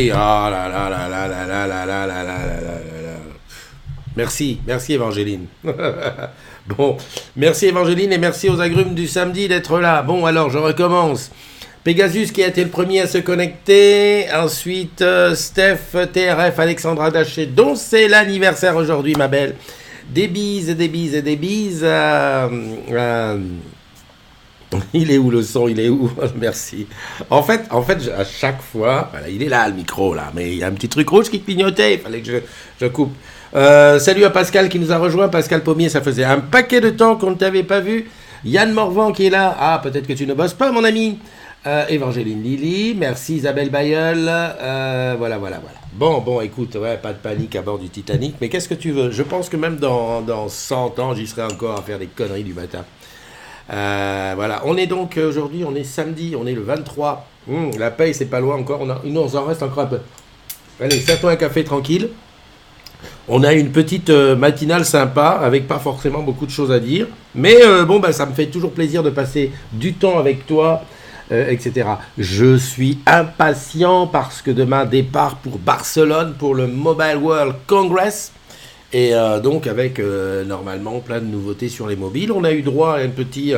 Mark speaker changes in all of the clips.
Speaker 1: Ah là là là là là là là là là là là là là. Merci, merci Évangéline. Bon, merci Évangéline et merci aux agrumes du samedi d'être là. Bon, alors je recommence. Pegasus qui a été le premier à se connecter. Ensuite, Steph, TRF, Alexandra Daché, dont c'est l'anniversaire aujourd'hui, ma belle. Des bises, des bises et des bises. Il est où le son? Il est où? Merci. En fait, à chaque fois, voilà, il est là le micro là, mais il y a un petit truc rouge qui clignotait. Il fallait que je coupe. Salut à Pascal qui nous a rejoint. Pascal Pommier, ça faisait un paquet de temps qu'on ne t'avait pas vu. Yann Morvan qui est là. Ah, peut-être que tu ne bosses pas, mon ami. Évangéline Lily, merci Isabelle Bayeul. Voilà. Bon, écoute, ouais, pas de panique à bord du Titanic, mais qu'est-ce que tu veux? Je pense que même dans 100 ans, j'y serai encore à faire des conneries du matin. Voilà, on est donc aujourd'hui, on est samedi, on est le 23. La paye, c'est pas loin encore. Il nous en reste encore un peu. Allez, serre-toi un café tranquille. On a une petite matinale sympa avec pas forcément beaucoup de choses à dire. Mais ça me fait toujours plaisir de passer du temps avec toi, etc. Je suis impatient parce que demain, départ pour Barcelone pour le Mobile World Congress. Et donc avec normalement plein de nouveautés sur les mobiles. On a eu droit à un petit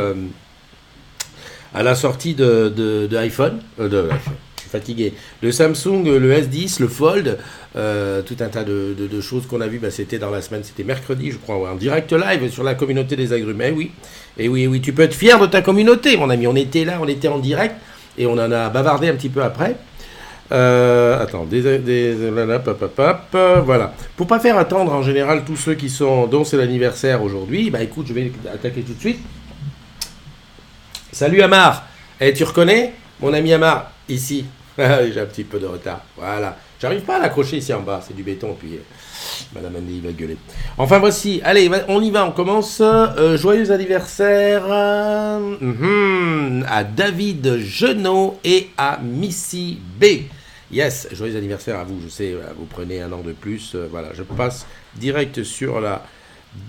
Speaker 1: à la sortie de iPhone, je suis fatigué, le Samsung, le S10, le Fold, tout un tas de choses qu'on a vues. C'était dans la semaine, c'était mercredi je crois, ouais, en direct live sur la communauté des agrumes. Oui, tu peux être fier de ta communauté mon ami, on était là, on était en direct et on en a bavardé un petit peu après. Attends, voilà. Pour pas faire attendre en général tous ceux dont c'est l'anniversaire aujourd'hui, écoute, je vais attaquer tout de suite. Salut Amar. Tu reconnais mon ami Amar ici? J'ai un petit peu de retard. Voilà. J'arrive pas à l'accrocher ici en bas, c'est du béton, puis Madame Andy va gueuler. Enfin voici, allez, on y va, on commence. Joyeux anniversaire à David Genot et à Missy B. Yes, joyeux anniversaire à vous, je sais, vous prenez un an de plus. Voilà, je passe direct sur la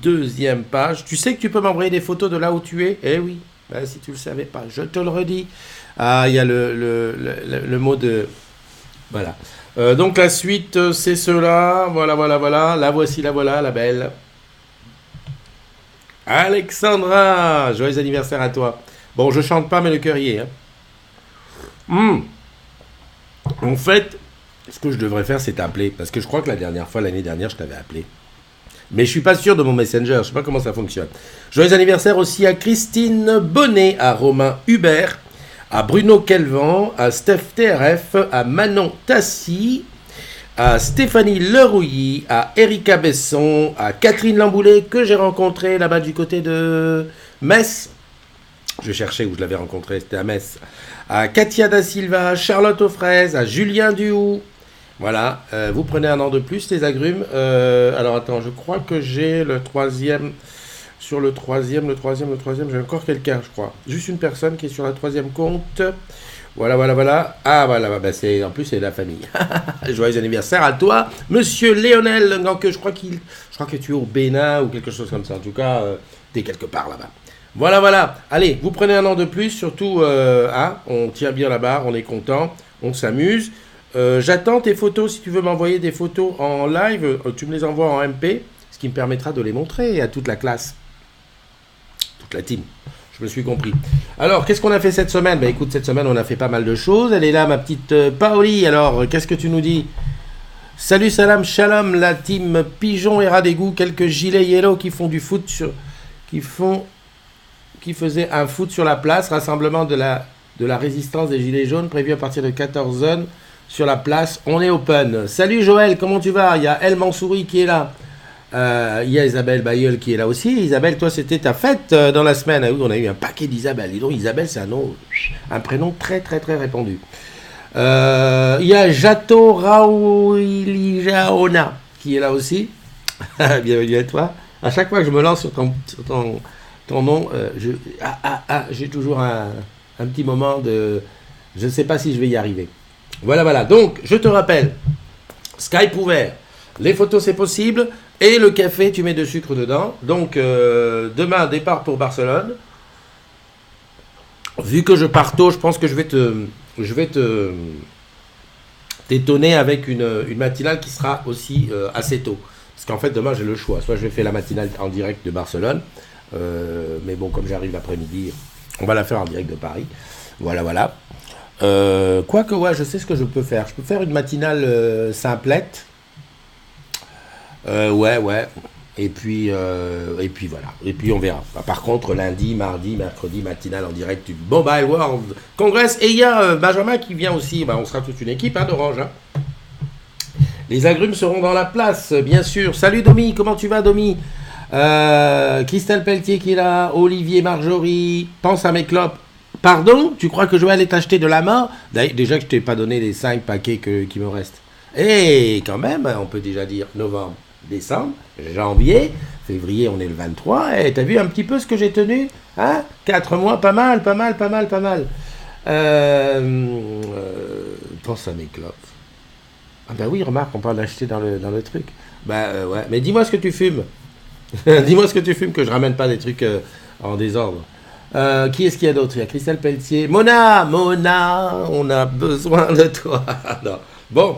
Speaker 1: deuxième page. Tu sais que tu peux m'envoyer des photos de là où tu es? Eh oui, si tu le savais pas, je te le redis. Ah, il y a le mot de... Voilà. Donc la suite, c'est cela. Voilà. La voici, la voilà, la belle. Alexandra, joyeux anniversaire à toi. Bon, je chante pas, mais le cœur y est. En fait, ce que je devrais faire, c'est t'appeler. Parce que je crois que l'année dernière, je t'avais appelé. Mais je suis pas sûr de mon Messenger. Je sais pas comment ça fonctionne. Joyeux anniversaire aussi à Christine Bonnet, à Romain Hubert, à Bruno Kelvan, à Steph TRF, à Manon Tassi, à Stéphanie Lerouilly, à Erika Besson, à Catherine Lamboulet, que j'ai rencontrée là-bas du côté de Metz. Je cherchais où je l'avais rencontré, c'était à Metz. À Katia Da Silva, à Charlotte aux fraises, à Julien Duhoux. Voilà, vous prenez un an de plus, les agrumes. Alors attends, je crois que j'ai le troisième. Sur le troisième, j'ai encore quelqu'un, je crois. Juste une personne qui est sur la troisième compte. Voilà. Ah voilà, en plus c'est la famille. Joyeux anniversaire à toi, Monsieur Lionel. Non, je crois que tu es au Bénin ou quelque chose comme ça. En tout cas, t'es quelque part là-bas. Voilà. Allez, vous prenez un an de plus, surtout, on tient bien la barre, on est content, on s'amuse. J'attends tes photos, si tu veux m'envoyer des photos en live, tu me les envoies en MP, ce qui me permettra de les montrer à toute la classe, toute la team. Je me suis compris. Alors, qu'est-ce qu'on a fait cette semaine? Écoute, cette semaine, on a fait pas mal de choses. Elle est là, ma petite Paoli. Alors, qu'est-ce que tu nous dis? Salut, salam, shalom, la team Pigeon et Rat d'égout. Quelques gilets yellow qui font du foot qui faisaient un foot sur la place. Rassemblement de la résistance des gilets jaunes prévu à partir de 14h sur la place. On est open. Salut Joël, comment tu vas? Il y a El Mansouri qui est là. Il y a Isabelle Bayeul qui est là aussi. Isabelle, toi, c'était ta fête dans la semaine. Ah oui, on a eu un paquet d'Isabelle. Dis donc, Isabelle, c'est un prénom très, très, très répandu. Il y a Jato Raouilijaona qui est là aussi. Bienvenue à toi. À chaque fois que je me lance sur ton nom, j'ai toujours un petit moment de... Je ne sais pas si je vais y arriver. Voilà. Donc, je te rappelle, Skype ouvert. Les photos, c'est possible. Et le café, tu mets de sucre dedans. Donc, demain, départ pour Barcelone. Vu que je pars tôt, je pense que je vais te t'étonner avec une matinale qui sera aussi assez tôt. Parce qu'en fait, demain, j'ai le choix. Soit je vais faire la matinale en direct de Barcelone, mais bon, comme j'arrive l'après-midi, on va la faire en direct de Paris. Voilà, voilà. Quoique, ouais, je sais ce que je peux faire. Je peux faire une matinale simplette. Ouais, ouais. Et puis voilà. Et puis on verra. Par contre, lundi, mardi, mercredi, matinale en direct du Mobile World Congress. Et il y a Benjamin qui vient aussi. On sera toute une équipe d'Orange. Les agrumes seront dans la place, bien sûr. Salut Domi, comment tu vas Domi? Christelle Pelletier qui est là. Olivier Marjorie. Pense à mes clopes. Pardon? Tu crois que je vais aller t'acheter de la mort? Déjà que je t'ai pas donné les 5 paquets qui me restent. Et quand même, on peut déjà dire novembre, décembre, janvier, février, on est le 23. Et t'as vu un petit peu ce que j'ai tenu? 4 mois, pas mal, pas mal, pas mal, pas mal. Pense à mes clopes. Ah ben oui, remarque, on peut l'acheter dans le truc. Ouais, mais dis-moi ce que tu fumes. Dis-moi ce que tu fumes, que je ramène pas des trucs en désordre. Qui est-ce qu'il y a d'autre? Il y a Christelle Pelletier. Mona, on a besoin de toi. Non. Bon,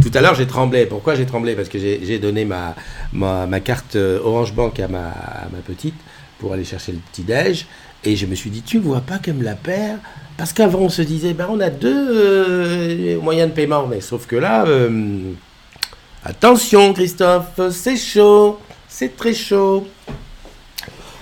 Speaker 1: tout à l'heure j'ai tremblé. Pourquoi j'ai tremblé? Parce que j'ai donné ma carte Orange Bank à ma petite pour aller chercher le petit-déj. Et je me suis dit, tu vois pas qu'elle me la perd? Parce qu'avant on se disait, on a 2 moyens de paiement. Mais sauf que là, attention Christophe, c'est chaud. C'est très chaud.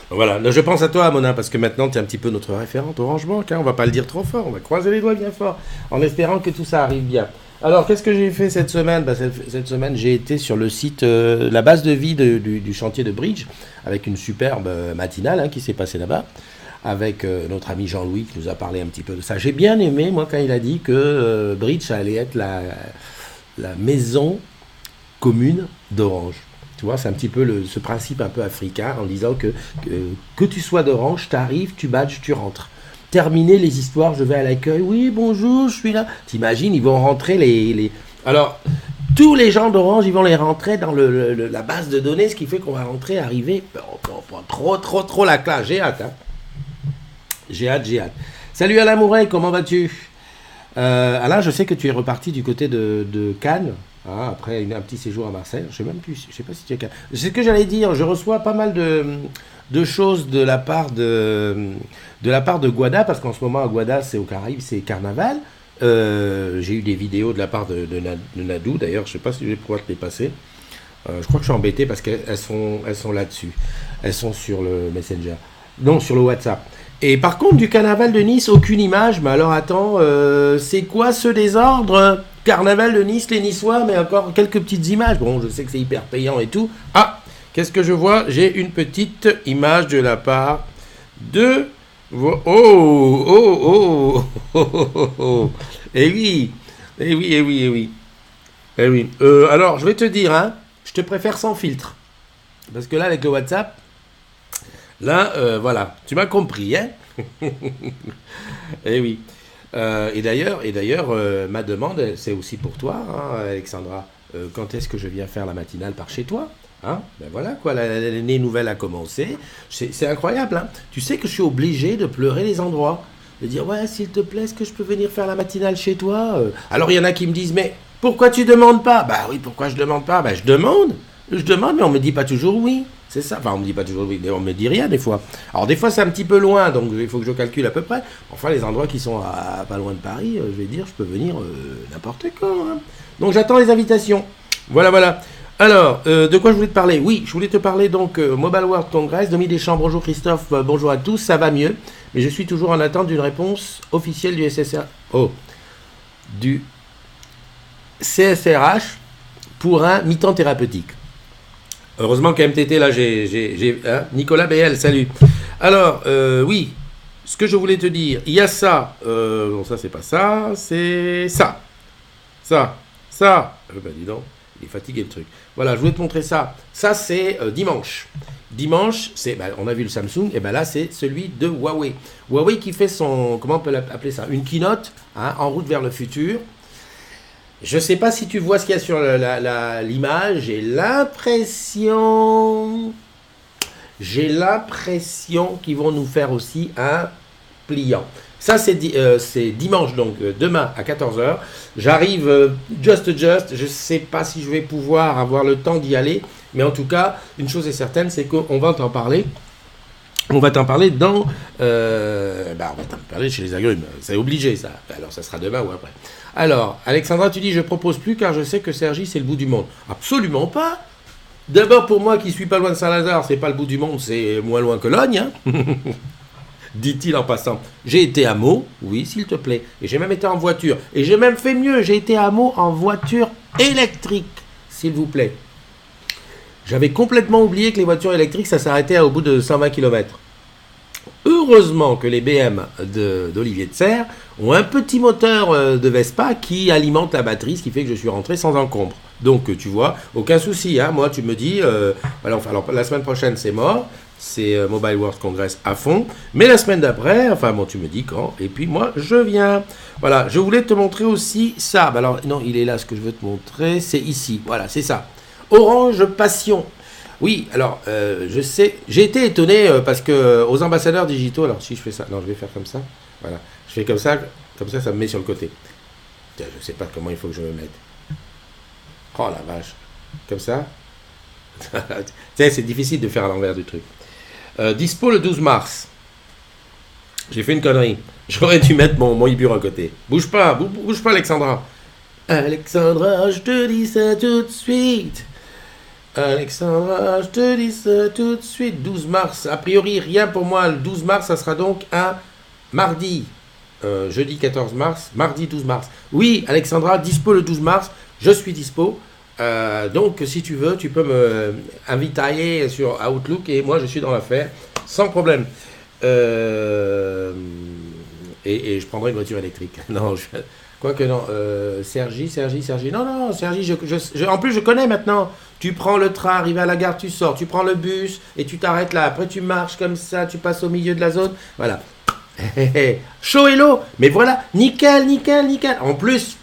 Speaker 1: Voilà, je pense à toi, Mona, parce que maintenant, tu es un petit peu notre référente Orange Bank. On va pas le dire trop fort, on va croiser les doigts bien fort, en espérant que tout ça arrive bien. Alors, qu'est-ce que j'ai fait cette semaine? Cette semaine, j'ai été sur le site, la base de vie du chantier de Bridge, avec une superbe matinale qui s'est passée là-bas, avec notre ami Jean-Louis qui nous a parlé un petit peu de ça. J'ai bien aimé, moi, quand il a dit que Bridge allait être la maison commune d'Orange. Tu vois, c'est un petit peu ce principe un peu africain en disant que tu sois d'Orange, tu arrives, tu badges, tu rentres. Terminer les histoires, je vais à l'accueil, oui, bonjour, je suis là. T'imagines, ils vont rentrer Alors, tous les gens d'Orange, ils vont les rentrer dans la base de données, ce qui fait qu'on va arriver, trop la classe. J'ai hâte, J'ai hâte. Salut Alain Mouret, comment vas-tu? Alain, je sais que tu es reparti du côté de Cannes. Après un petit séjour à Marseille, je sais pas si tu es Cannes. C'est ce que j'allais dire, je reçois pas mal de choses de la part de Guada, parce qu'en ce moment à Guada, c'est aux Caraïbes, c'est carnaval. J'ai eu des vidéos de la part de Nadou, d'ailleurs, je sais pas si je vais pouvoir te les passer. Je crois que je suis embêté parce qu'elles sont là-dessus. Elles sont sur le Messenger. Non, sur le WhatsApp. Et par contre, du carnaval de Nice, aucune image. Mais alors attends, c'est quoi ce désordre? Carnaval de Nice, les Niçois, mais encore quelques petites images. Bon, je sais que c'est hyper payant et tout. Qu'est-ce que je vois? J'ai une petite image de la part de... Oh. Eh oui. Alors, je vais te dire, je te préfère sans filtre. Parce que là, avec le WhatsApp, voilà, tu m'as compris, Eh oui. Et d'ailleurs, ma demande, c'est aussi pour toi, Alexandra. Quand est-ce que je viens faire la matinale par chez toi? Voilà, quoi, l'année nouvelle a commencé. C'est incroyable, Tu sais que je suis obligé de pleurer les endroits. De dire, ouais, s'il te plaît, est-ce que je peux venir faire la matinale chez toi? Alors, il y en a qui me disent, mais pourquoi tu demandes pas? Oui, pourquoi je demande pas? Je demande, mais on me dit pas toujours oui. C'est ça. Enfin, on me dit pas toujours oui, on me dit rien des fois. Alors, des fois, c'est un petit peu loin, donc il faut que je calcule à peu près. Enfin, les endroits qui sont pas loin de Paris, je vais dire, je peux venir n'importe quand. Donc, j'attends les invitations. Voilà. Alors, de quoi je voulais te parler? Oui, je voulais te parler donc Mobile World Congress. Domi Deschamps, bonjour Christophe, bonjour à tous, ça va mieux. Mais je suis toujours en attente d'une réponse officielle du du CSRH pour un mi-temps thérapeutique. Heureusement que MTT, là, j'ai Nicolas BL, salut. Alors, oui, ce que je voulais te dire, il y a ça. Bon, ça, c'est pas ça, c'est ça. Ça. Dis donc, il est fatigué le truc. Voilà, je voulais te montrer ça. Ça, c'est dimanche. Dimanche, on a vu le Samsung, et là, c'est celui de Huawei. Huawei qui fait comment on peut appeler ça? Une keynote, en route vers le futur. Je ne sais pas si tu vois ce qu'il y a sur l'image. J'ai l'impression qu'ils vont nous faire aussi un pliant. Ça, c'est dimanche, donc demain à 14h. J'arrive just. Je ne sais pas si je vais pouvoir avoir le temps d'y aller. Mais en tout cas, une chose est certaine, c'est qu'on va t'en parler. On va t'en parler on va t'en parler chez les agrumes. C'est obligé, ça. Alors, ça sera demain ou après. Alors, Alexandra, tu dis, je propose plus car je sais que Cergy, c'est le bout du monde. Absolument pas. D'abord, pour moi qui suis pas loin de Saint-Lazare, c'est pas le bout du monde, c'est moins loin que Logne, hein. Dit-il en passant. J'ai été à Meaux, oui, s'il te plaît. Et j'ai même été en voiture. Et j'ai même fait mieux, j'ai été à Meaux en voiture électrique, s'il vous plaît. J'avais complètement oublié que les voitures électriques, ça s'arrêtait au bout de 120 km. Heureusement que les BM d'Olivier de Serres ont un petit moteur de Vespa qui alimente la batterie, ce qui fait que je suis rentré sans encombre. Donc, tu vois, aucun souci. Hein. Moi, tu me dis, alors, la semaine prochaine, c'est mort. C'est Mobile World Congress à fond. Mais la semaine d'après, enfin, bon, tu me dis quand. Et puis, moi, je viens. Voilà, je voulais te montrer aussi ça. Alors, non, il est là, ce que je veux te montrer. C'est ici. Voilà, c'est ça. Orange Passion. Oui, alors, je sais, j'ai été étonné parce que aux ambassadeurs digitaux, alors si je fais ça, non, je vais faire comme ça, voilà, je fais comme ça me met sur le côté. Tiens, je sais pas comment il faut que je me mette. Oh la vache, comme ça. Tu sais, c'est difficile de faire à l'envers du truc. Dispo le 12 mars. J'ai fait une connerie. J'aurais dû mettre mon e-bureau à côté. Bouge pas, Alexandra. Alexandra, je te dis ça tout de suite. Alexandra, je te dis ça tout de suite. 12 mars, a priori rien pour moi. Le 12 mars, ça sera donc un mardi. Jeudi 14 mars, mardi 12 mars. Oui, Alexandra, dispo le 12 mars. Je suis dispo. Donc, si tu veux, tu peux me inviter sur Outlook et moi, je suis dans l'affaire sans problème. Et je prendrai une voiture électrique. Non, quoique non. Cergy. Non, Cergy, en plus, je connais maintenant. Tu prends le train, arrivé à la gare, tu sors. Tu prends le bus et tu t'arrêtes là. Après, tu marches comme ça, tu passes au milieu de la zone. Voilà. Chaud et l'eau. Mais voilà, nickel. En plus,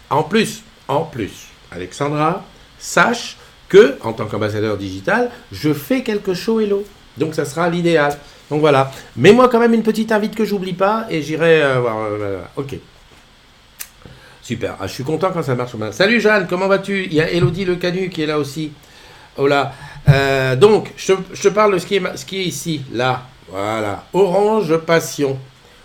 Speaker 1: Alexandra, sache que, en tant qu'ambassadeur digital, je fais quelque chaud et l'eau. Donc, ça sera l'idéal. Donc, voilà. Mets-moi quand même une petite invite que j'oublie pas et j'irai voir. Ok. Super. Ah, je suis content quand ça marche. Salut Jeanne, comment vas-tu? Il y a Elodie Le Canu qui est là aussi. Oh là. Donc, je te parle de ce qui est ici, là. Voilà. Orange Passion.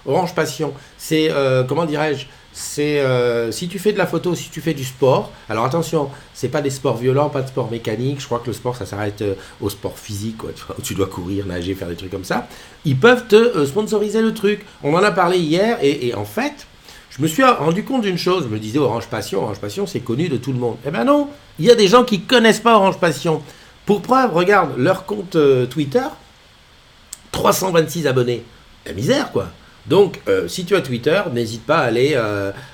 Speaker 1: Orange Passion. C'est, comment dirais-je? C'est si tu fais de la photo, si tu fais du sport. Alors attention, c'est pas des sports violents, pas de sport mécanique. Je crois que le sport, ça s'arrête au sport physique, quoi, tu vois, où tu dois courir, nager, faire des trucs comme ça. Ils peuvent te sponsoriser le truc. On en a parlé hier et en fait, je me suis rendu compte d'une chose. Je me disais Orange Passion, c'est connu de tout le monde. Eh ben non, il y a des gens qui connaissent pas Orange Passion. Pour preuve, regarde leur compte Twitter, 326 abonnés. La misère, quoi. Donc, si tu as Twitter, n'hésite pas à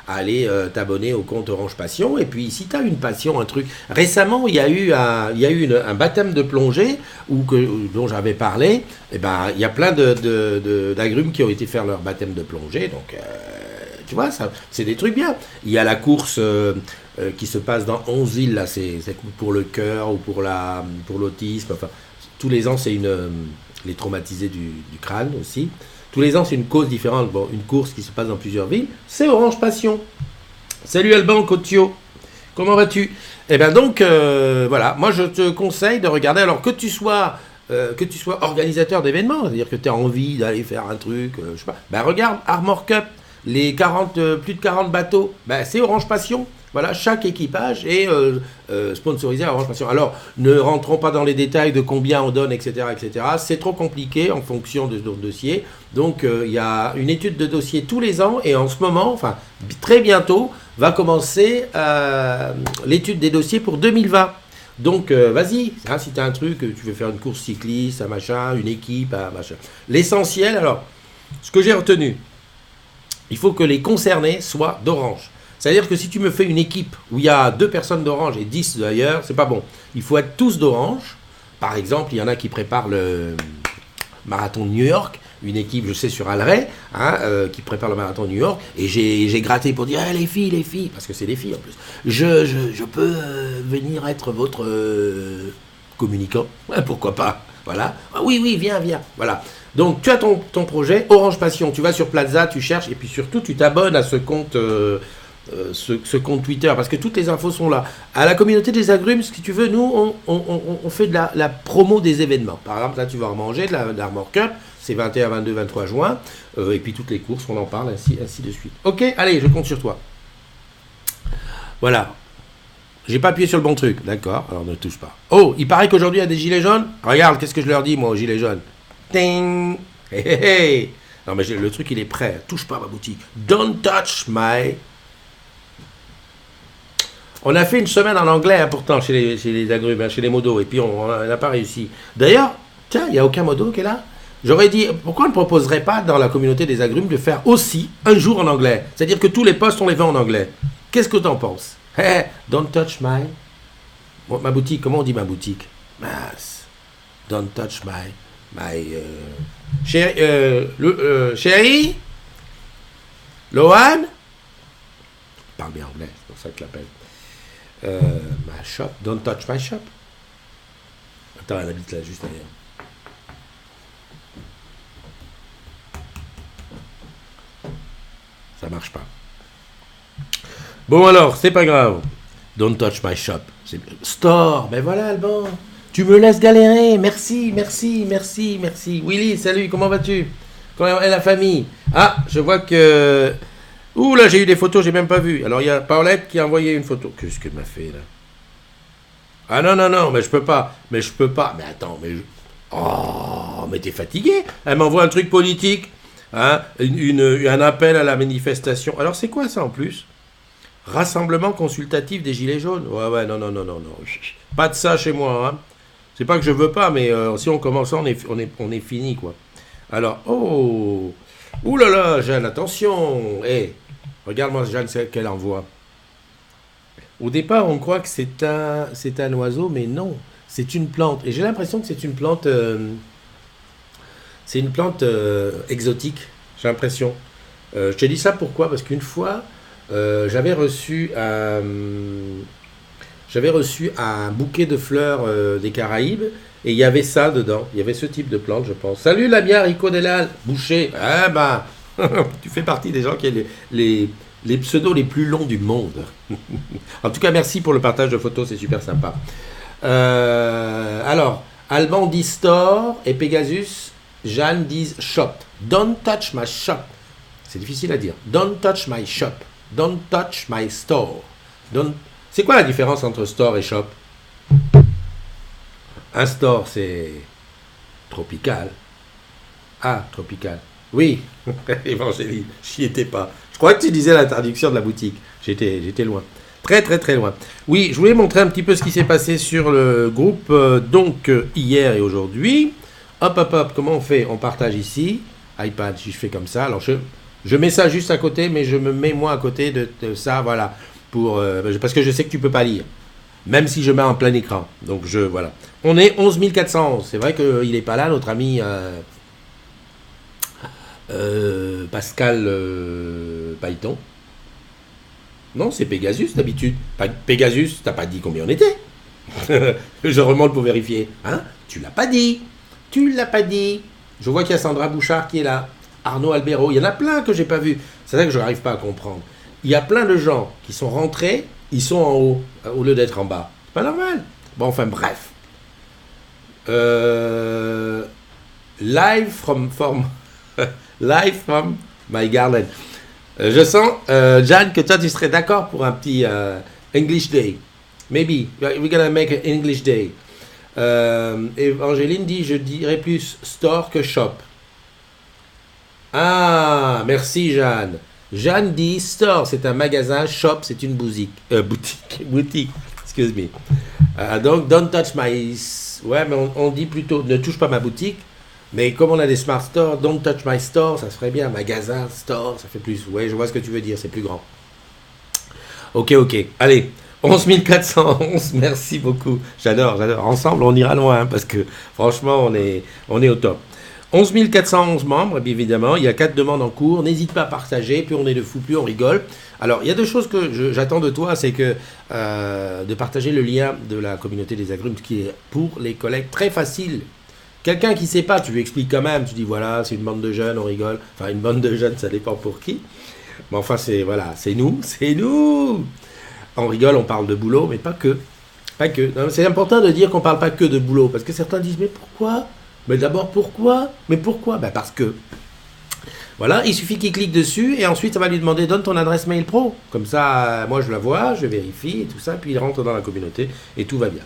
Speaker 1: aller t'abonner au compte Orange Passion. Et puis, si tu as une passion, un truc... Récemment, il y a eu un baptême de plongée dont j'avais parlé. Et ben, il y a plein d'agrumes qui ont été faire leur baptême de plongée. Donc, tu vois, ça, c'est des trucs bien. Il y a la course qui se passe dans 11 villes. Là, c'est pour le cœur ou pour l'autisme. Enfin, tous les ans, c'est les traumatisés du crâne aussi. Tous les ans, c'est une cause différente. Bon, une course qui se passe dans plusieurs villes. C'est Orange Passion. Salut Alban Cotio. Comment vas-tu? Eh bien donc, voilà. Moi, je te conseille de regarder. Alors, que tu sois organisateur d'événements, c'est-à-dire que tu as envie d'aller faire un truc, je sais pas. Ben, regarde Armor Cup, les plus de 40 bateaux. Ben, c'est Orange Passion. Voilà, chaque équipage est sponsorisé à Orange Passion. Alors, ne rentrons pas dans les détails de combien on donne, etc., etc. C'est trop compliqué en fonction de notre dossier. Donc, il y a une étude de dossier tous les ans et en ce moment, enfin, très bientôt, va commencer l'étude des dossiers pour 2020. Donc, vas-y, hein, si tu as un truc, tu veux faire une course cycliste, un machin, une équipe, un machin. L'essentiel, alors, ce que j'ai retenu, il faut que les concernés soient d'Orange. C'est-à-dire que si tu me fais une équipe où il y a 2 personnes d'Orange et 10 d'ailleurs, c'est pas bon. Il faut être tous d'Orange. Par exemple, il y en a qui préparent le marathon de New York, une équipe, je sais, sur Alray, hein, qui prépare le marathon de New York, et j'ai gratté pour dire hey, les filles, parce que c'est des filles en plus, je peux venir être votre communicant, pourquoi pas. Voilà. Ah oui, oui, viens, viens. Voilà. Donc, tu as ton projet, Orange Passion. Tu vas sur Plaza, tu cherches, et puis surtout, tu t'abonnes à ce compte, ce compte Twitter, parce que toutes les infos sont là. À la communauté des agrumes, si tu veux, nous, on fait de la promo des événements. Par exemple, là, tu vas manger de l'Armor Cup, c'est 21, 22, 23 juin, et puis toutes les courses, on en parle, ainsi de suite. Ok, allez, je compte sur toi. Voilà. J'ai pas appuyé sur le bon truc. D'accord, alors ne touche pas. Oh, il paraît qu'aujourd'hui il y a des gilets jaunes. Regarde, qu'est-ce que je leur dis, moi, aux gilets jaunes. Ting. Hey, hey, hey. Non, mais le truc, il est prêt. Touche pas à ma boutique. Don't touch my... On a fait une semaine en anglais, hein, pourtant, chez les agrumes, hein, chez les modos, et puis on n'a pas réussi. D'ailleurs, tiens, il n'y a aucun modo qui est là. J'aurais dit, pourquoi on ne proposerait pas dans la communauté des agrumes de faire aussi un jour en anglais? C'est-à-dire que tous les posts, on les vend en anglais. Qu'est-ce que tu en penses? Hey, don't touch my... ma boutique, comment on dit ma boutique? Mince. Don't touch my... Chérie? Lohan? Parle bien anglais, c'est pour ça que je l'appelle. Ma shop, don't touch my shop. Attends, elle habite là, juste derrière. Ça marche pas. Bon alors, c'est pas grave. Don't touch my shop. Store, ben voilà Alban. Tu me laisses galérer. Merci, merci, merci, merci. Willy, salut, comment vas-tu? Comment est la famille? Ah, je vois que... Ouh là, j'ai eu des photos, j'ai même pas vu. Alors il y a Paulette qui a envoyé une photo. Qu'est-ce qu'elle m'a fait là? Ah non, non, non, mais je peux pas. Mais je peux pas. Mais attends, mais... Oh, mais t'es fatigué. Elle m'envoie un truc politique. Hein, un appel à la manifestation. Alors c'est quoi ça en plus? Rassemblement consultatif des Gilets jaunes. Ouais, ouais, non, non, non, non, non. Pas de ça chez moi. Hein. C'est pas que je veux pas, mais si on commence, on est fini, quoi. Alors, oh, ouh là là, Jeanne, attention. Hey, regarde-moi, Jeanne, c'est qu'elle envoie. Au départ, on croit que c'est un oiseau, mais non, c'est une plante. Et j'ai l'impression que c'est une plante, exotique. J'ai l'impression. Je te dis ça pourquoi? Parce qu'une fois, j'avais reçu un bouquet de fleurs des Caraïbes et il y avait ça dedans. Il y avait ce type de plante, je pense. Salut la bière, Rico Delal, boucher. Ah ben, tu fais partie des gens qui ont les pseudos les plus longs du monde. En tout cas, merci pour le partage de photos, c'est super sympa. Alors, Alban dit store et Pegasus, Jeanne dit shop. Don't touch my shop. C'est difficile à dire. Don't touch my shop. Don't touch my store. C'est quoi la différence entre store et shop? Un store, c'est tropical. Ah, tropical. Oui, Évangéline, j'y étais pas. Je crois que tu disais l'interdiction de la boutique. J'étais loin. Très, très, très loin. Oui, je voulais montrer un petit peu ce qui s'est passé sur le groupe, hier et aujourd'hui. Hop, hop, hop, comment on fait? On partage ici. iPad, si je fais comme ça. Alors, je mets ça juste à côté, mais je me mets moi à côté de ça, voilà. Parce que je sais que tu peux pas lire. Même si je mets en plein écran. Donc, voilà. On est 11 411. C'est vrai qu'il n'est pas là, notre ami Pascal Python. Non, c'est Pegasus d'habitude. Pegasus, t'as pas dit combien on était? Je remonte pour vérifier. Hein? Tu l'as pas dit. Tu l'as pas dit. Je vois qu'il y a Sandra Bouchard qui est là. Arnaud Albero. Il y en a plein que j'ai pas vu. C'est ça que je n'arrive pas à comprendre. Il y a plein de gens qui sont rentrés, ils sont en haut, au lieu d'être en bas. C'est pas normal. Bon, enfin, bref. Live from my garden. Je sens, Jeanne, que toi, tu serais d'accord pour un petit English Day. Maybe. We're gonna make an English Day. Angéline dit, je dirais plus store que shop. Ah, merci Jeanne. Jeanne dit store, c'est un magasin, shop, c'est une boutique. Boutique, excuse me. Donc, don't touch my... Ouais, mais on dit plutôt, ne touche pas ma boutique. Mais comme on a des smart stores, don't touch my store, ça serait bien. Magasin, store, ça fait plus. Ouais, je vois ce que tu veux dire, c'est plus grand. Ok. Allez, 11 411, merci beaucoup. J'adore. Ensemble, on ira loin, parce que franchement, on est au top. 11 411 membres, bien évidemment, il y a 4 demandes en cours, n'hésite pas à partager, plus on est de fous, plus on rigole. Alors, il y a 2 choses que j'attends de toi, c'est que de partager le lien de la communauté des agrumes, qui est pour les collègues très facile. Quelqu'un qui sait pas, tu lui expliques quand même, tu dis voilà, c'est une bande de jeunes, on rigole. Enfin, une bande de jeunes, ça dépend pour qui. Mais enfin, c'est voilà, c'est nous, c'est nous. On rigole, on parle de boulot, mais pas que. Pas que. Non, c'est important de dire qu'on parle pas que de boulot, parce que certains disent mais pourquoi? Mais d'abord pourquoi? Mais pourquoi? Ben parce que. Voilà, il suffit qu'il clique dessus et ensuite ça va lui demander donne ton adresse mail pro. Comme ça, moi je la vois, je vérifie et tout ça, puis il rentre dans la communauté et tout va bien.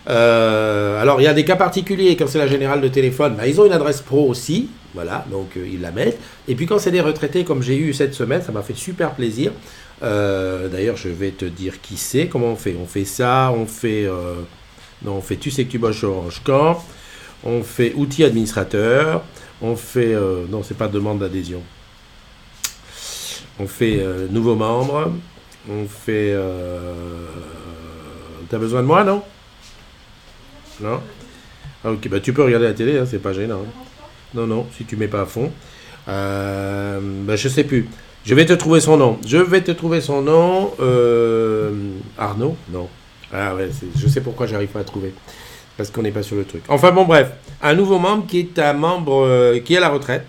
Speaker 1: Alors il y a des cas particuliers, quand c'est la générale de téléphone, ben, ils ont une adresse pro aussi, voilà, donc ils la mettent. Et puis quand c'est des retraités comme j'ai eu cette semaine, ça m'a fait super plaisir. D'ailleurs je vais te dire qui c'est, comment on fait. On fait ça, on fait... non, on fait tu sais que tu bosses Orange quand, on fait outils administrateur, on fait... non, c'est pas demande d'adhésion. On fait nouveaux membres, on fait... T'as besoin de moi, non? Non? Ah, ok, bah tu peux regarder la télé, hein, c'est pas gênant. Hein. Non, non, si tu mets pas à fond. Bah, je sais plus. Je vais te trouver son nom. Je vais te trouver son nom. Arnaud? Non. Ah ouais, je sais pourquoi j'arrive pas à trouver. Parce qu'on n'est pas sur le truc. Enfin bon, bref. Un nouveau membre qui est un membre qui est à la retraite.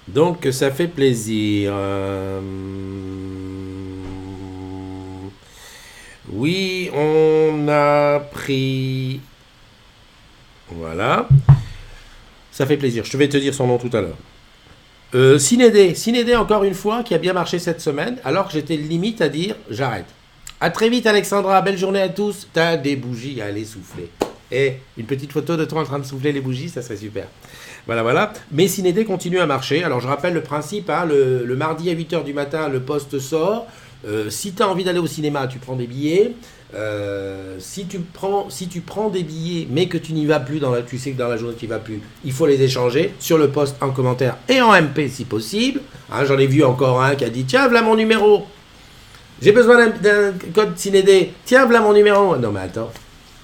Speaker 1: Donc ça fait plaisir. Oui, on a pris... Voilà. Ça fait plaisir. Je vais te dire son nom tout à l'heure. Cinédé, encore une fois, qui a bien marché cette semaine, alors que j'étais limite à dire j'arrête. À très vite, Alexandra. Belle journée à tous. T'as des bougies à aller souffler. Et une petite photo de toi en train de souffler les bougies, ça serait super. Voilà, voilà. Mais Cinédé continue à marcher. Alors, je rappelle le principe. Hein, le mardi à 8h du matin, le poste sort. Si tu as envie d'aller au cinéma, tu prends des billets. Si tu prends des billets, mais que tu n'y vas plus, tu sais que dans la journée tu n'y vas plus, il faut les échanger sur le post en commentaire et en MP si possible. Hein, j'en ai vu encore un qui a dit tiens, voilà mon numéro. J'ai besoin d'un code Cinédé. Tiens, voilà mon numéro. Non, mais attends.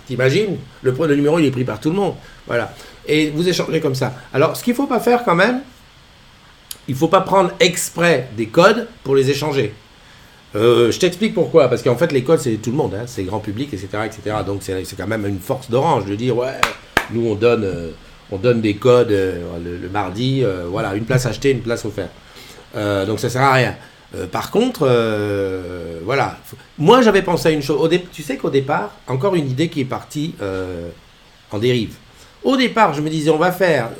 Speaker 1: T'imagines le numéro, il est pris par tout le monde. Voilà. Et vous échangez comme ça. Alors, ce qu'il ne faut pas faire quand même, il ne faut pas prendre exprès des codes pour les échanger. Je t'explique pourquoi. Parce qu'en fait, les codes, c'est tout le monde. Hein, c'est grand public, etc. etc. Donc, c'est quand même une force d'Orange de dire, ouais, nous, on donne des codes le mardi. Voilà, une place achetée, une place offerte. Donc, ça ne sert à rien. Par contre, voilà. Moi, j'avais pensé à une chose. Tu sais qu'au départ, encore une idée qui est partie en dérive. Au départ, je me disais, on va faire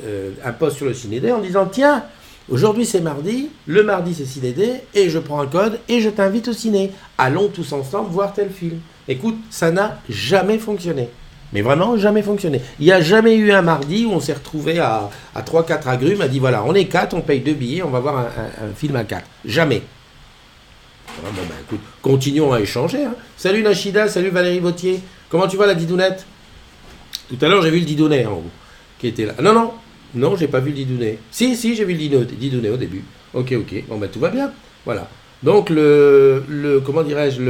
Speaker 1: un post sur le Cinédé en disant, tiens, aujourd'hui c'est mardi, le mardi c'est Cinédé, et je prends un code et je t'invite au ciné. Allons tous ensemble voir tel film. Écoute, ça n'a jamais fonctionné. Mais vraiment jamais fonctionné. Il n'y a jamais eu un mardi où on s'est retrouvé à 3-4 agrumes, a dit voilà, on est 4, on paye 2 billets, on va voir un film à 4. Jamais. Bon, ben, écoute, continuons à échanger. Hein. Salut Nachida, salut Valérie Vautier. Comment tu vas la didounette? Tout à l'heure j'ai vu le didounet en haut, qui était là. Non, j'ai pas vu le didounet. Si, j'ai vu le didounet au début. Ok, bon ben tout va bien. Voilà. Donc comment dirais-je,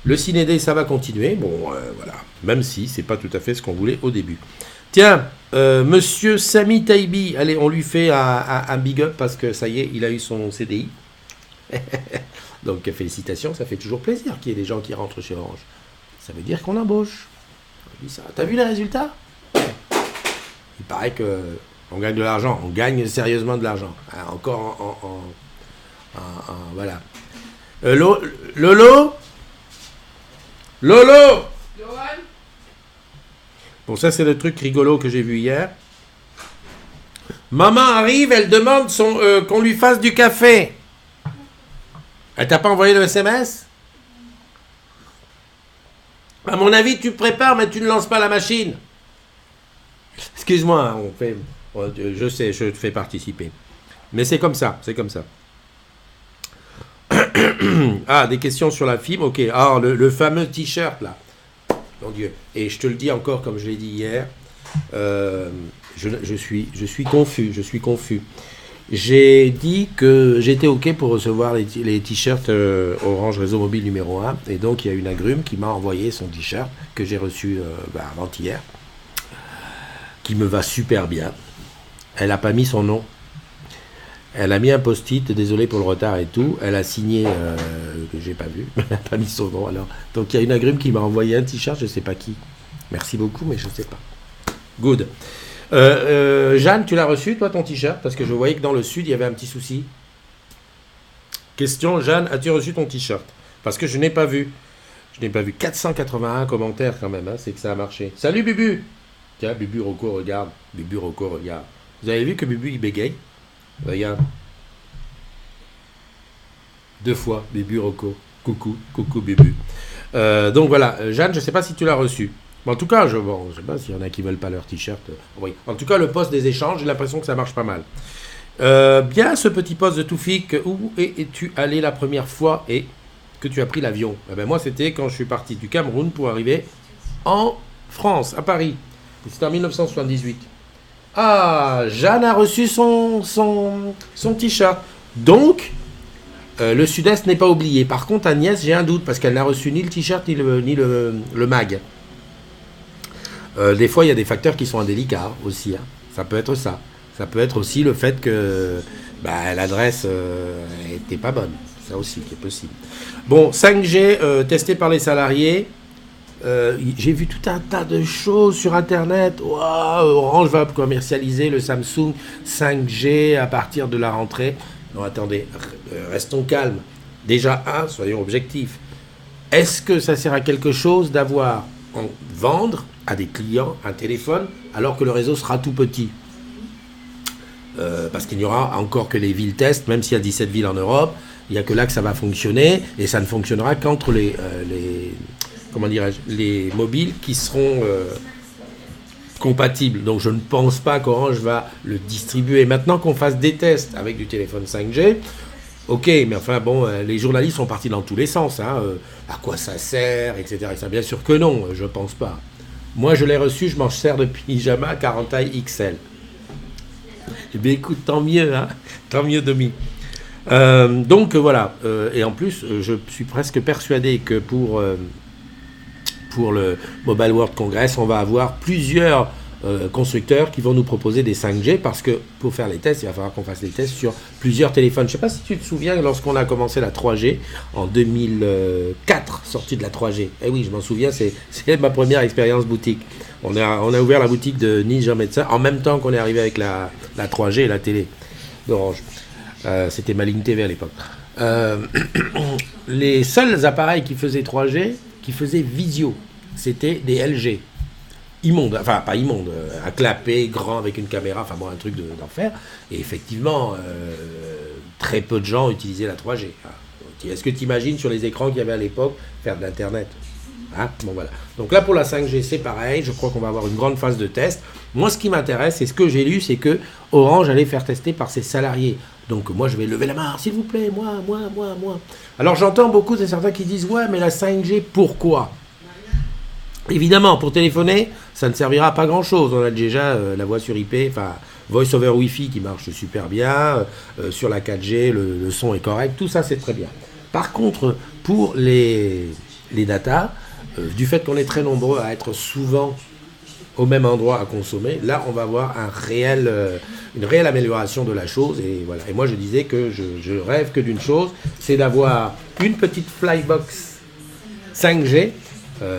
Speaker 1: le Cinédé, ça va continuer. Bon, voilà. Même si c'est pas tout à fait ce qu'on voulait au début. Tiens, monsieur Sami Taibi, allez, on lui fait un big up parce que ça y est, il a eu son CDI. Donc félicitations, ça fait toujours plaisir qu'il y ait des gens qui rentrent chez Orange. Ça veut dire qu'on embauche. T'as vu les résultats? Il paraît que on gagne de l'argent, on gagne sérieusement de l'argent. Hein, encore voilà. Lolo? Bon, ça c'est le truc rigolo que j'ai vu hier. Maman arrive, elle demande qu'on lui fasse du café. Elle t'a pas envoyé le SMS? À mon avis, tu prépares, mais tu ne lances pas la machine. Excuse-moi, je sais, je te fais participer. Mais c'est comme ça. Ah, des questions sur la fibre, ok. Ah, le fameux t-shirt, là. Mon Dieu. Et je te le dis encore, comme je l'ai dit hier, je suis confus. J'ai dit que j'étais ok pour recevoir les t-shirts Orange Réseau Mobile numéro 1. Et donc, il y a une agrume qui m'a envoyé son t-shirt, que j'ai reçu avant-hier, qui me va super bien. Elle n'a pas mis son nom. Elle a mis un post-it, désolé pour le retard et tout. Elle a signé, que j'ai pas vu. Elle n'a pas mis son nom alors. Donc il y a une agrume qui m'a envoyé un t-shirt, je sais pas qui. Merci beaucoup, mais je sais pas. Good. Jeanne, tu l'as reçu, toi, ton t-shirt? Parce que je voyais que dans le sud, il y avait un petit souci. Question, Jeanne, as-tu reçu ton t-shirt? Parce que je n'ai pas vu. Je n'ai pas vu 481 commentaires quand même, hein, c'est que ça a marché. Salut Bubu! Tiens, Bubu Rocco, regarde. Bubu Rocco, regarde. Vous avez vu que Bubu, il bégaye? Regarde. 2 fois, Bubu Rocco. Coucou, coucou Bubu. Donc voilà, Jeanne, je ne sais pas si tu l'as reçu. Mais en tout cas, je ne sais pas s'il y en a qui veulent pas leur t-shirt. Oui. En tout cas, le poste des échanges, j'ai l'impression que ça marche pas mal. Bien ce petit poste de Toufik, où es-tu allé la première fois et que tu as pris l'avion? Eh ben moi, c'était quand je suis parti du Cameroun pour arriver en France, à Paris. C'était en 1978. Ah, Jeanne a reçu son t-shirt. Donc, le Sud-Est n'est pas oublié. Par contre, Agnès, j'ai un doute parce qu'elle n'a reçu ni le t-shirt ni le mag. Des fois, il y a des facteurs qui sont indélicats aussi. Hein. Ça peut être ça. Ça peut être aussi le fait que l'adresse n'était pas bonne. Ça aussi qui est possible. Bon, 5G testé par les salariés. J'ai vu tout un tas de choses sur Internet. Wow, Orange va commercialiser le Samsung 5G à partir de la rentrée. Non, attendez, restons calmes. Déjà, soyons objectifs. Est-ce que ça sert à quelque chose vendre à des clients un téléphone alors que le réseau sera tout petit? Parce qu'il n'y aura encore que les villes test, même s'il y a 17 villes en Europe, il n'y a que là que ça va fonctionner, et ça ne fonctionnera qu'entre les mobiles qui seront compatibles. Donc je ne pense pas qu'Orange va le distribuer. Maintenant qu'on fasse des tests avec du téléphone 5G, ok, mais enfin bon, les journalistes sont partis dans tous les sens. Hein, à quoi ça sert, etc. Et ça, bien sûr que non, je pense pas. Moi, je l'ai reçu, je m'en sers depuis pyjama 40 taille XL. Eh bien, écoute, tant mieux, hein, tant mieux, Domi. Donc voilà, et en plus, je suis presque persuadé que pour le Mobile World Congress, on va avoir plusieurs constructeurs qui vont nous proposer des 5G parce que pour faire les tests, il va falloir qu'on fasse les tests sur plusieurs téléphones. Je ne sais pas si tu te souviens lorsqu'on a commencé la 3G en 2004, sortie de la 3G. Eh oui, je m'en souviens, c'est ma première expérience boutique. On a ouvert la boutique de Ninja Médecin en même temps qu'on est arrivé avec la 3G et la télé d'Orange. C'était ma ligne TV à l'époque. Les seuls appareils qui faisaient 3G, qui faisaient visio, c'était des LG. Immonde, enfin pas immonde, un clapet grand avec une caméra, enfin bon, un truc d'enfer. Et effectivement, très peu de gens utilisaient la 3G. Est-ce que tu imagines sur les écrans qu'il y avait à l'époque faire de l'internet? Hein, bon voilà. Donc là pour la 5G c'est pareil, je crois qu'on va avoir une grande phase de test. Moi ce qui m'intéresse, et ce que j'ai lu, c'est que Orange allait faire tester par ses salariés. Donc moi je vais lever la main, s'il vous plaît, moi. Alors j'entends beaucoup de certains qui disent ouais mais la 5G pourquoi? Évidemment, pour téléphoner, ça ne servira à pas grand-chose. On a déjà la voix sur IP, enfin Voice over Wi-Fi qui marche super bien. Sur la 4G, le son est correct. Tout ça, c'est très bien. Par contre, pour les datas, du fait qu'on est très nombreux à être souvent au même endroit à consommer, là, on va avoir une réelle amélioration de la chose. Et voilà. Et moi, je disais que je rêve que d'une chose, c'est d'avoir une petite Flybox 5G.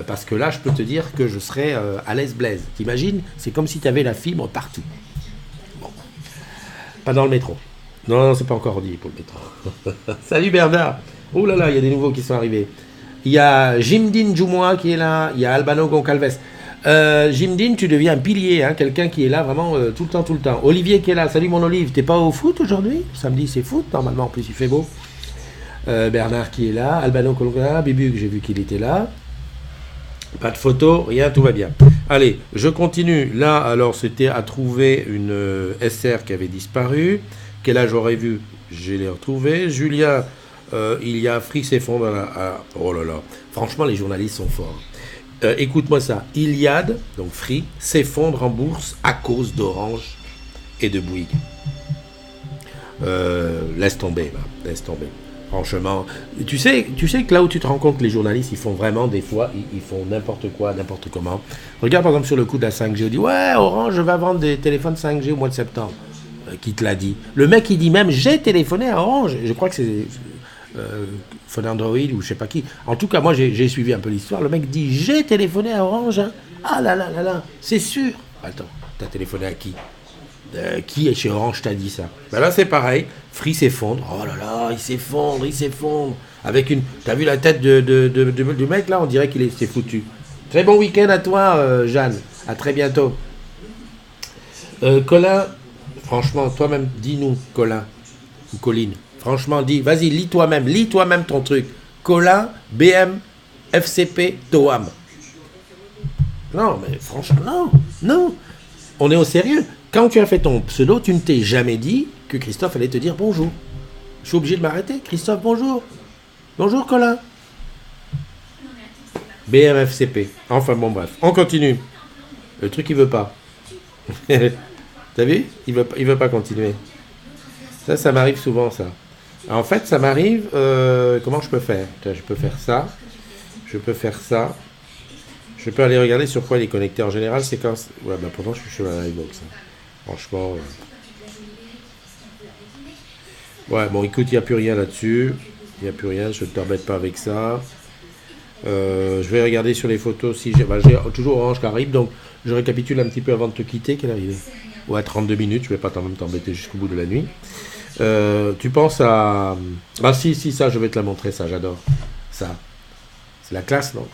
Speaker 1: Parce que là, je peux te dire que je serais à l'aise blaise. T'imagines? C'est comme si tu avais la fibre partout. Bon. Pas dans le métro. Non, c'est pas encore dit pour le métro. Salut Bernard. Oh là là, il y a des nouveaux qui sont arrivés. Il y a Jimdin Joumois qui est là. Il y a Albano Goncalves. Jimdin, tu deviens un pilier, hein, quelqu'un qui est là vraiment tout le temps. Olivier qui est là. Salut mon Olive. T'es pas au foot aujourd'hui? Samedi, c'est foot. Normalement, en plus, il fait beau. Bernard qui est là. Albano Goncalves. Bibu, que j'ai vu qu'il était là. Pas de photo, rien, tout va bien. Allez, je continue. Là, alors, c'était à trouver une SR qui avait disparu. Quel âge j'aurais vu? Je l'ai retrouvé. Julia, il y a Free s'effondre. Oh là là. Franchement, les journalistes sont forts. Écoute-moi ça. Iliad, donc Free, s'effondre en bourse à cause d'Orange et de Bouygues. Laisse tomber, là. Laisse tomber. Franchement, tu sais que là où tu te rends compte que les journalistes, ils font vraiment des fois, ils font n'importe quoi, n'importe comment. Regarde par exemple sur le coup de la 5G, on dit ouais, Orange va vendre des téléphones 5G au mois de septembre. Qui te l'a dit? Le mec il dit même j'ai téléphoné à Orange. Je crois que c'est Phone Android ou je sais pas qui. En tout cas moi j'ai suivi un peu l'histoire. Le mec dit j'ai téléphoné à Orange. Hein. Ah là là là là, c'est sûr. Attends, t'as téléphoné à qui? Qui chez Orange t'a dit ça? Ben là, c'est pareil. Free s'effondre. Oh là là, il s'effondre, il s'effondre. Avec une. T'as vu la tête du mec là? On dirait s'est foutu. Très bon week-end à toi, Jeanne. À très bientôt. Colin, franchement, toi-même, dis-nous, Colin ou Colline. Franchement, vas-y, lis toi-même ton truc. Colin, BM, FCP, Toam. Non, mais franchement, non. On est au sérieux. Quand tu as fait ton pseudo, tu ne t'es jamais dit que Christophe allait te dire bonjour. Je suis obligé de m'arrêter. Christophe, bonjour. Bonjour, Colin. BMFCP. Enfin, bon, bref. On continue. Le truc, il veut pas. T'as vu? Il veut pas continuer. Ça m'arrive souvent, ça. En fait, ça m'arrive... comment je peux faire? Je peux faire ça. Je peux faire ça. Je peux aller regarder sur quoi il est connecté. En général, c'est quand... Ouais, bah pourtant, je suis sur la Livebox. Franchement... Ouais, bon, écoute, il n'y a plus rien là-dessus. Il n'y a plus rien, je ne t'embête pas avec ça. Je vais regarder sur les photos si j'ai toujours Orange qui arrive, donc je récapitule un petit peu avant de te quitter. Quelle arrivée? Ouais, 32 minutes, je ne vais pas t'embêter jusqu'au bout de la nuit. Tu penses à... Ah si, ça, je vais te la montrer, ça, j'adore. Ça, c'est la classe, non?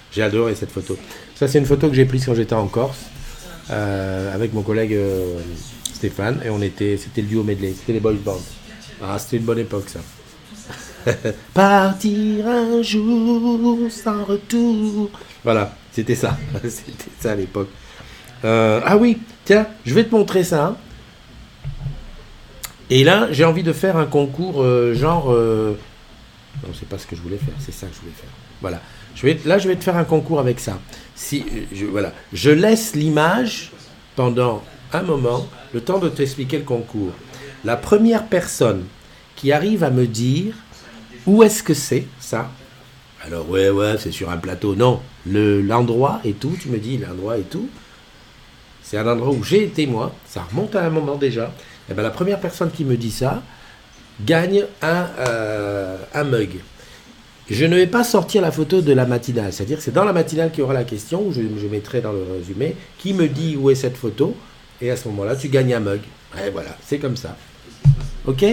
Speaker 1: J'ai adoré cette photo. Ça, c'est une photo que j'ai prise quand j'étais en Corse, avec mon collègue Stéphane, et c'était le duo medley, c'était les boys band. Ah, c'était une bonne époque, ça. Partir un jour sans retour. Voilà, c'était ça. C'était ça à l'époque. Ah oui, tiens, je vais te montrer ça. Et là, j'ai envie de faire un concours genre... Non, c'est pas ce que je voulais faire, c'est ça que je voulais faire. Voilà. Là, je vais te faire un concours avec ça. Voilà. Je laisse l'image pendant un moment, le temps de t'expliquer le concours. La première personne qui arrive à me dire où est-ce que c'est, ça. Alors, ouais, c'est sur un plateau. Non, l'endroit et tout, tu me dis l'endroit et tout. C'est un endroit où j'ai été, moi. Ça remonte à un moment déjà. Et bien, la première personne qui me dit ça gagne un mug. Je ne vais pas sortir la photo de la matinale. C'est-à-dire que c'est dans la matinale qu'il y aura la question, où je mettrai dans le résumé, qui me dit où est cette photo. Et à ce moment-là, tu gagnes un mug. Et voilà, c'est comme ça. Ok ?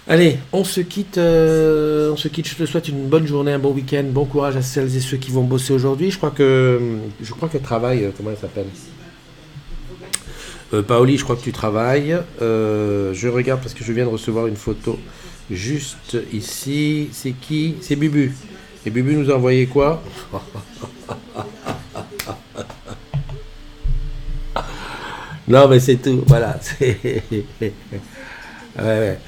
Speaker 1: Allez, on se quitte. Je te souhaite une bonne journée, un bon week-end, bon courage à celles et ceux qui vont bosser aujourd'hui. Je crois qu'elle travaille. Comment elle s'appelle ? Paoli, je crois que tu travailles. Je regarde parce que je viens de recevoir une photo juste ici. C'est qui ? C'est Bubu. Et Bubu nous a envoyé quoi ? Non, mais c'est tout. Voilà. Ouais.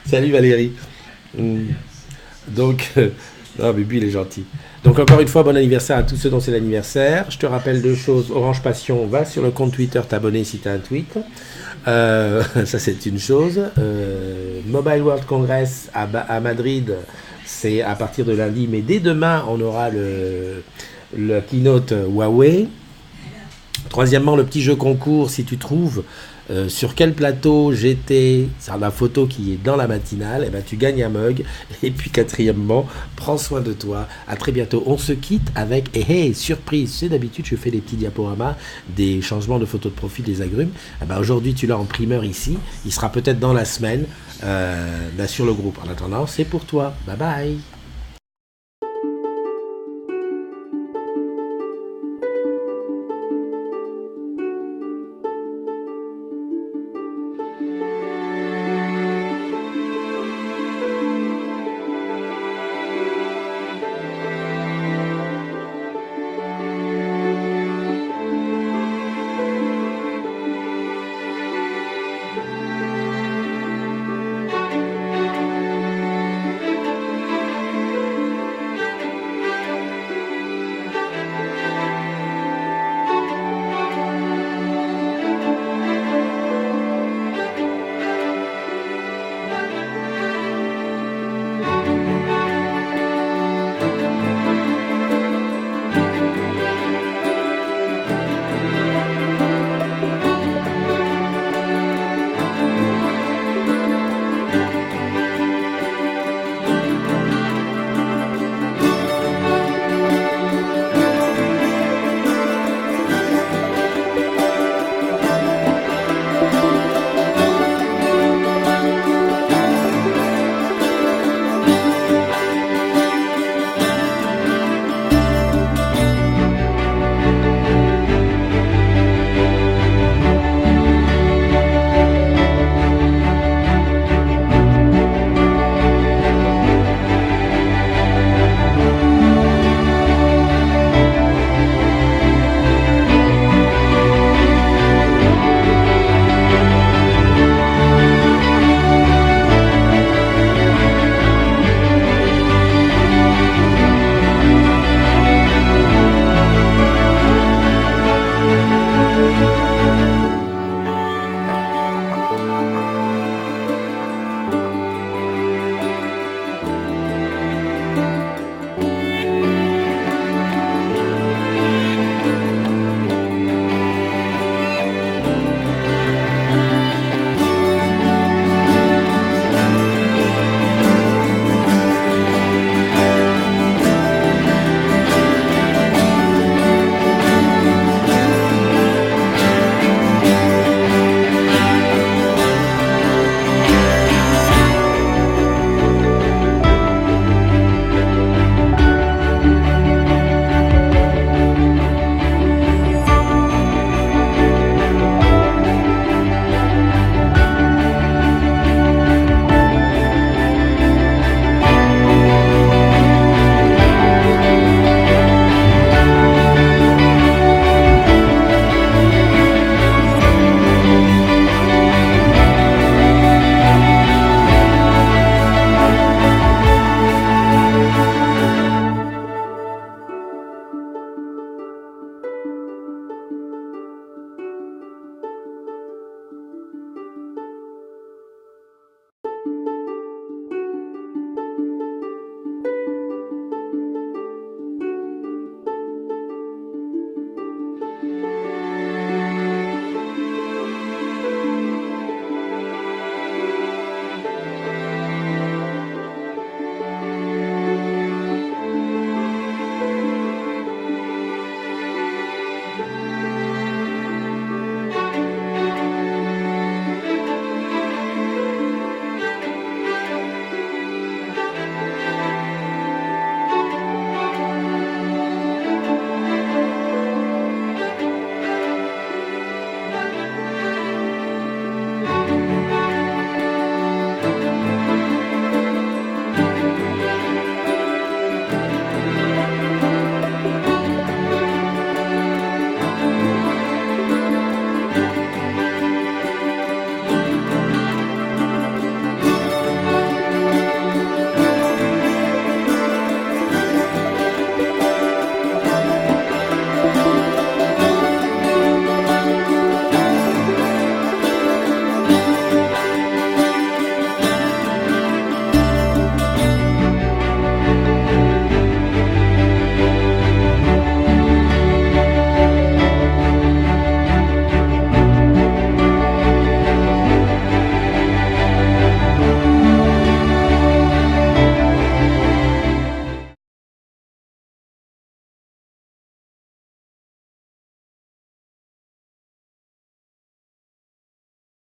Speaker 1: Salut Valérie. Donc, non, Bubu, il est gentil. Donc, encore une fois, bon anniversaire à tous ceux dont c'est l'anniversaire. Je te rappelle deux choses. Orange Passion, va sur le compte Twitter t'abonner si tu as un tweet. Ça, c'est une chose. Mobile World Congress à Madrid, c'est à partir de lundi. Mais dès demain, on aura le keynote Huawei. Troisièmement, le petit jeu concours, si tu trouves sur quel plateau j'étais, c'est la photo qui est dans la matinale, et ben tu gagnes un mug. Et puis quatrièmement, prends soin de toi. À très bientôt. On se quitte avec, hey, surprise, tu sais, d'habitude je fais des petits diaporamas, des changements de photos de profil des agrumes. Ben, aujourd'hui tu l'as en primeur ici, il sera peut-être dans la semaine sur le groupe. En attendant, c'est pour toi. Bye bye.